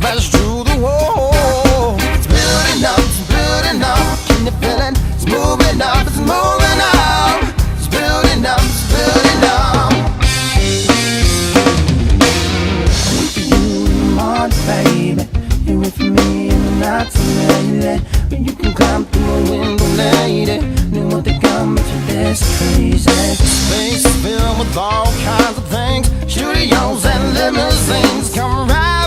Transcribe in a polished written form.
smash through the wall. It's building up, it's building up. Can you feel it? It's moving up, it's moving up. It's building up, it's building up. I wait for you in the morning, baby. You wait for me in the night too late. But you can climb through a window, lady. Then what they come to this crazy space filled with all kinds of things, studios and limousines. Come right